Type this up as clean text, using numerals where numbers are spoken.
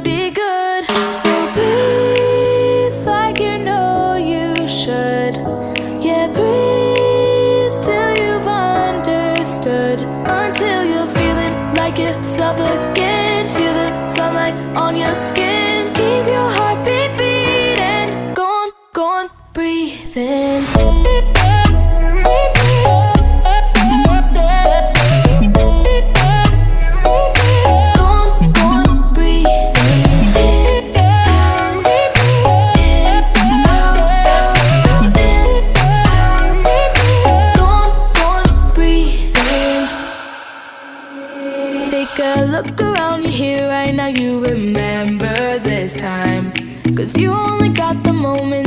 be good. So breathe like you know you should. Yeah, breathe till you've understood. Until you're feeling like yourself again. Feel the sunlight on your skin. Keep your heartbeat beating. Go on, breathe in. Take a look around, you're here right now, you remember this time. 'Cause you only got the moment